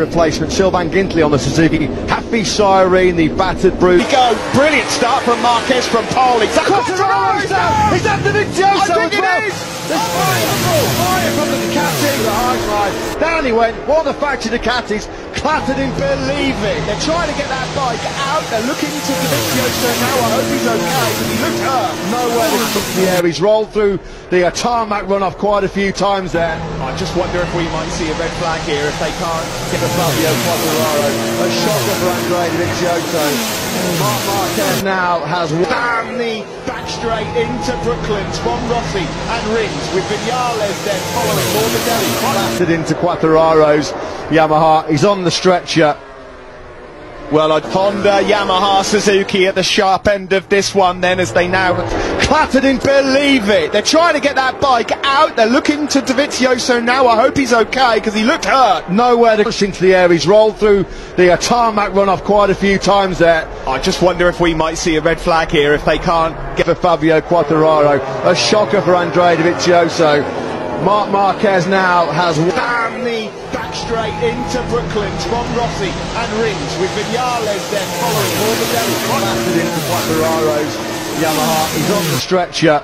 replacement. Sylvain Gintley on the Suzuki. Happy Cyrene, the battered brute. Go, brilliant start from Marquez from pole. Is that Quartararo? Is that the Vizioso? I think it is! There's fire from the Ducati, the high side. Down he went. One of the factory Ducatis clattered him, believe it. They're trying to get that bike out. They're looking to Dovizioso now. I hope he's okay, because he looked hurt. Nowhere to come to the air. He's rolled through the tarmac runoff quite a few times there. I just wonder if we might see a red flag here if they can't get a Fabio Quartararo. A shocker for Andrea Dovizioso. Marc Marquez now has Bam! The back straight into Brooklands from Rossi and Rins with Vinales then following Morbidelli. clattered into Quartararo's Yamaha. He's on the stretcher. Well, I'd Honda, Yamaha, Suzuki at the sharp end of this one then, as they now clattered in, believe it. They're trying to get that bike out. They're looking to Dovizioso now. I hope he's okay, because he looked hurt. Nowhere to push into the air. He's rolled through the tarmac runoff quite a few times there. I just wonder if we might see a red flag here if they can't get For Fabio Quartararo. A shocker for Andrea Dovizioso. Marc Marquez now has Bam! The back straight into Brooklands from Rossi and Rins with Vinales then following Morbidelli. clattered into Quartararo's Yamaha. He's on the stretcher.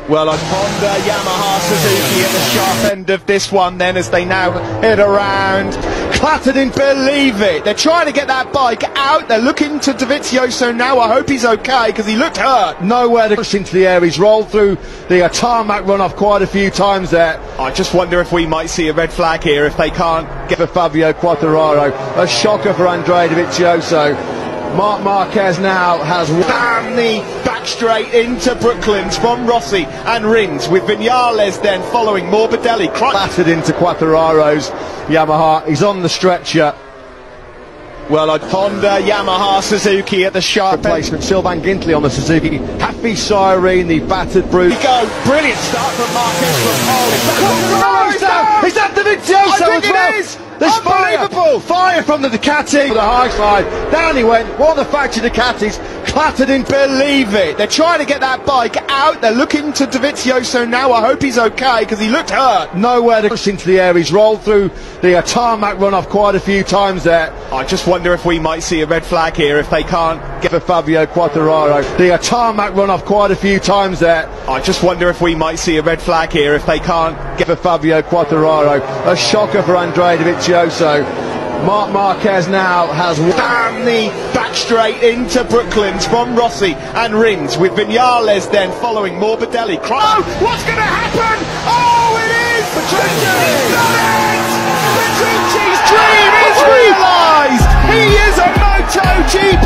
Well, I'd Honda, Yamaha, Suzuki at the sharp end of this one then, as they now head around. Clattered in, Believe it. They're trying to get that bike out. They're looking to Dovizioso now. I hope he's okay, because he looked hurt. Nowhere to push into the air. He's rolled through the tarmac runoff quite a few times there. I just wonder if we might see a red flag here if they can't get For Fabio Quartararo. A shocker for Andrea Dovizioso. Marc Marquez now has Bam! The back straight into Brooklands from Rossi and Rins with Vinales then following Morbidelli. clattered into Quartararo's Yamaha. He's on the stretcher. Well, I'd Honda, Yamaha, Suzuki at the sharp end. Replacement. Sylvain Gintley on the Suzuki. Happy Cyrene, the battered brute. Go, brilliant start from Marquez from pole. Is that the Vizioso? I think it is! There's Unbelievable! Fire from the Ducati, the high side. Down he went. One of the factory Ducatis clattered in, Believe it. They're trying to get that bike out. They're looking to Dovizioso now. I hope he's okay, because he looked hurt. Nowhere to push into the air. He's rolled through the tarmac runoff quite a few times there. I just wonder if we might see a red flag here if they can't get For Fabio Quartararo. The tarmac runoff quite a few times there. I just wonder if we might see a red flag here if they can't get For Fabio Quartararo. A shocker for Andrea Dovizioso. Marc Marquez now has Bam! The back straight into Brooklands from Rossi and Rins with Vinales then following Morbidelli. Oh, what's going to happen? Oh, it is! He's done it! Petrucci's dream is realised! He is a MotoGP